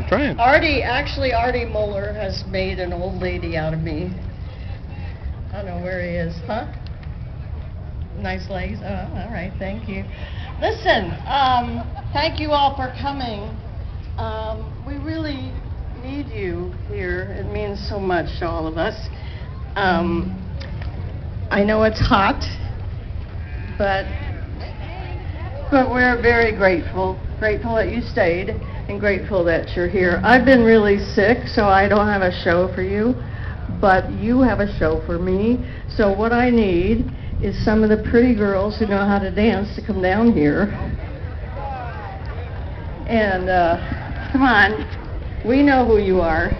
Trying. Artie Moeller has made an old lady out of me. I don't know where he is, huh? Nice legs. Oh, all right, thank you. Listen, thank you all for coming. We really need you here. It means so much to all of us. I know it's hot, but we're very grateful that you stayed and grateful that you're here. I've been really sick, so I don't have a show for you, but you have a show for me. So what I need is some of the pretty girls who know how to dance to come down here. And come on, we know who you are.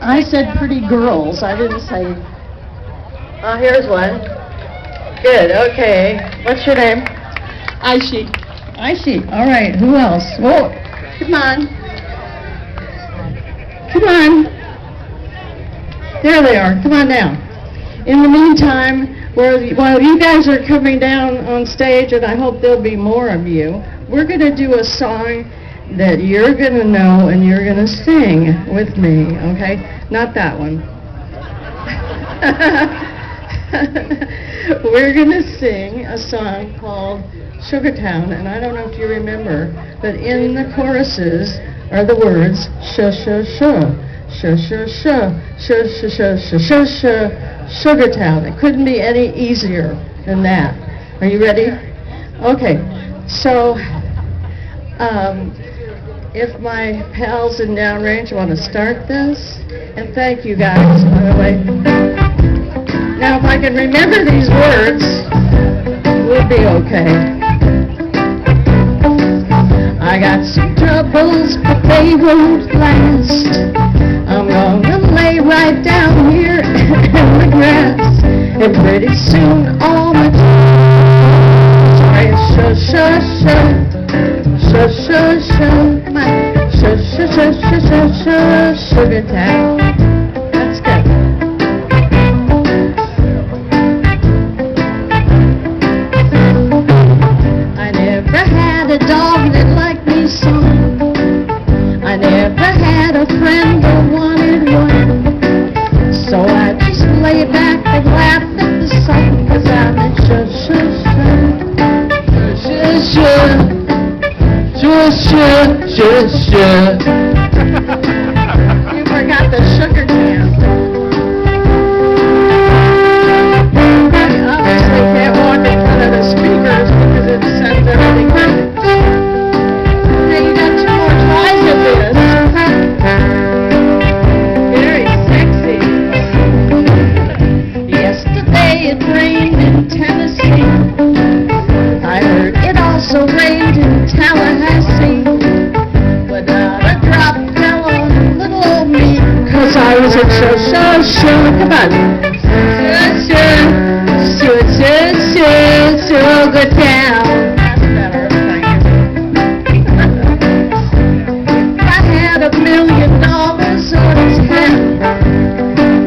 I said pretty girls, I didn't say... Oh, here's one. Good, okay. What's your name? Aishi. Aishi, all right, who else? Whoa, come on. Come on. There they are, come on down. In the meantime, while you guys are coming down on stage, and I hope there'll be more of you, we're going to do a song that you're going to know and you're going to sing with me, okay? Not that one. We're going to sing a song called Sugartown, and I don't know if you remember, but in the choruses are the words sha-sha-sha, sha-sha-sha, sha-sha-sha-sha-sha, Sugartown. It couldn't be any easier than that. Are you ready? Okay, so if my pals in downrange want to start this, and thank you guys, by the way. Now, if I can remember these words, we'll be okay. I got some troubles, but they won't last. I'm gonna lay right down here in the grass, and pretty soon all my sha-sha-sha, sha-sha-sha, my sha-sha-sha-sha-sha, Sugartown. That's good. I never had a dog that liked me so. I never had a friend that wanted one. So I just lay back and laugh at the sun, 'cause I'm in sha-sha-sha, sha-sha-sha, sha-sha-sha-sha. You forgot the sugar can. I obviously can't walk in front of the speakers because it sends everything back. Hey, you got 2 more tries of this. Very sexy. Yesterday it rained in Tennessee. I heard it also rained in Tallahassee. But not a drop fell on little old me, 'cause I was at sha-sha-sha. Come on. Sha-sha, sha-sha-sha, Sugartown. That's better, thank you. If I had $1 million on his head,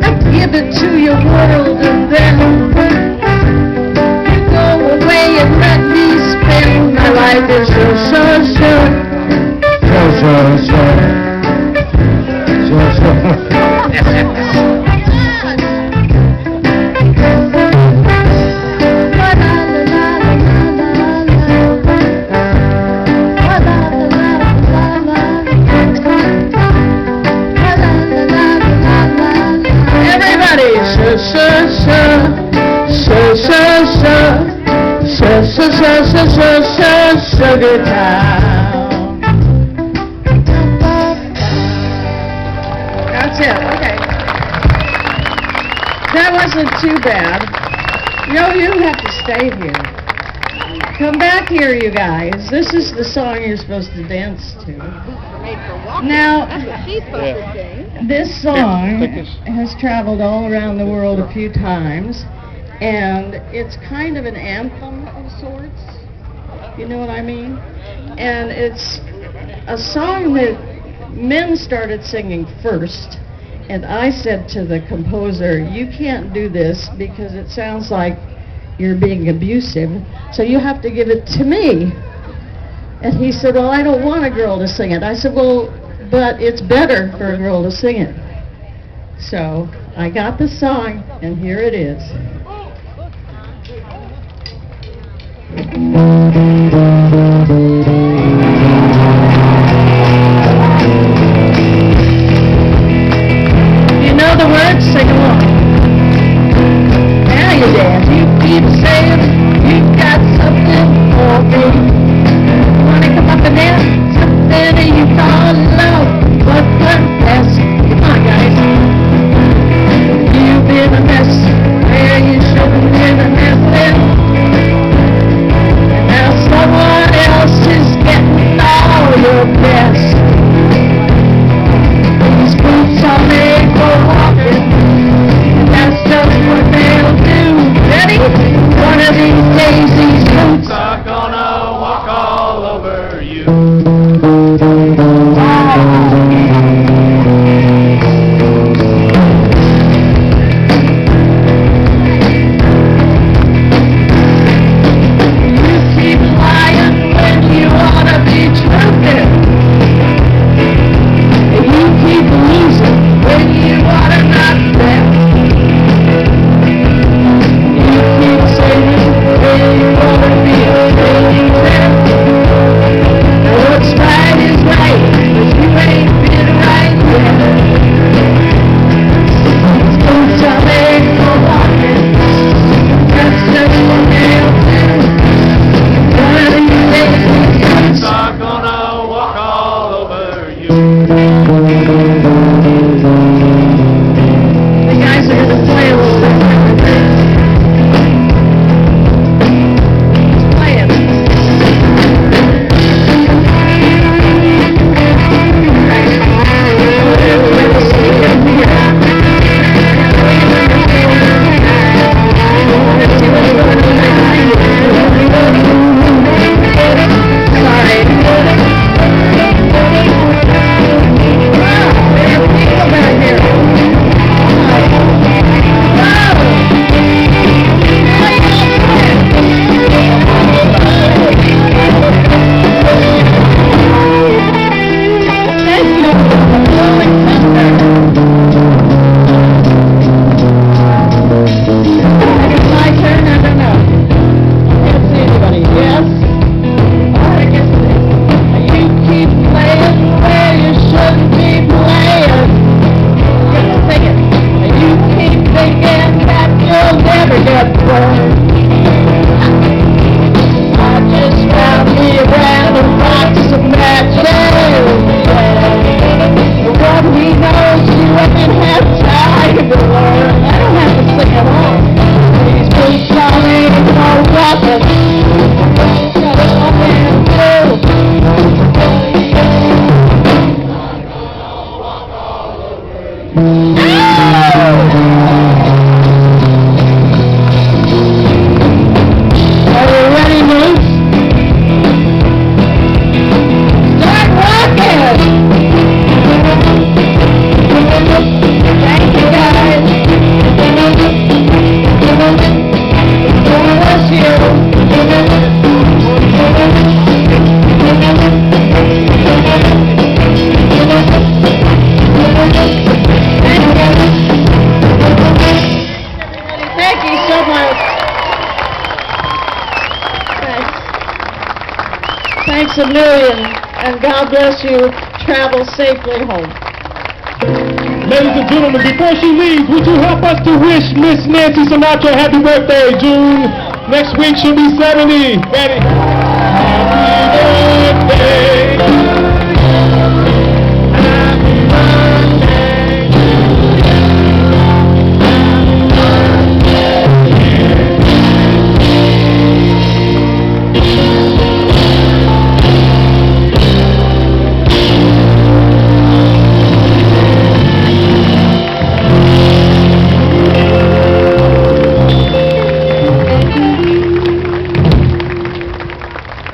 I'd give it to your world, and then you go away and let me spend my life in sha-sha-sha, sha-sha-sha, sha-sha-sha. Everybody, sha-sha-sha, sha-sha-sha, sha-sha-sha-sha-sha, Sugartown. That's it, okay. That wasn't too bad. No, you don't have to stay here. Come back here, you guys. This is the song you're supposed to dance to. Now, this song has traveled all around the world a few times, and it's kind of an anthem of sorts. You know what I mean? And it's a song that men started singing first, and I said to the composer, you can't do this because it sounds like you're being abusive, so you have to give it to me. And he said, well, I don't want a girl to sing it. I said, well, but it's better for a girl to sing it. So I got the song, and here it is. You know the words? Sing along. Now you dance. You keep saying you've got something for me. You wanna come up and dance? Something you call love, but confess. Come on, guys. You've been a mess where you shouldn't been a mess then. And now someone else is getting all your best. These boots are made for walking, and that's just what they'll do. Ready? One of these days these boots are gonna walk all over you. You keep lying when you ought to be truthing. You keep losing when you ought to not bet. You keep saying when you ought to be afraid that. Now what's right is right, but you ain't been right yet. These boots are made for walking, that's just what they'll do. One of these days these boots are gonna walk all over you. The guys are going to play a little bit. Let's play it. Everybody sing it here. Let's see what's going on behind it. Sorry. Wow, there are people back here. Thanks a million, and God bless you. Travel safely home. Ladies and gentlemen, before she leaves, would you help us to wish Miss Nancy Sinatra happy birthday, June? Next week she'll be 70. Ready? Happy birthday. Happy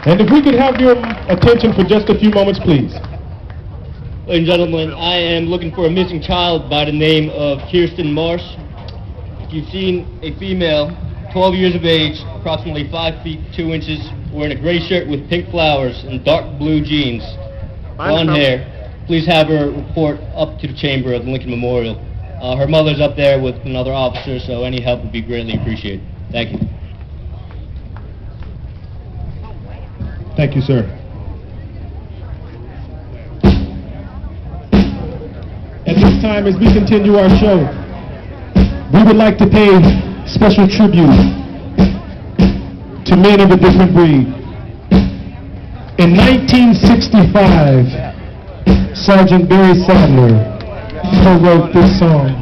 And if we could have your attention for just a few moments, please. Ladies and gentlemen, I am looking for a missing child by the name of Kirsten Marsh. If you've seen a female 12 years of age, approximately 5 feet 2 inches, wearing a gray shirt with pink flowers and dark blue jeans, blonde hair. Please have her report up to the chamber of the Lincoln Memorial. Her mother's up there with another officer, so any help would be greatly appreciated. Thank you. Thank you, sir. At this time, as we continue our show, we would like to pay special tribute to men of a different breed. In 1965, Sergeant Barry Sadler co-wrote this song.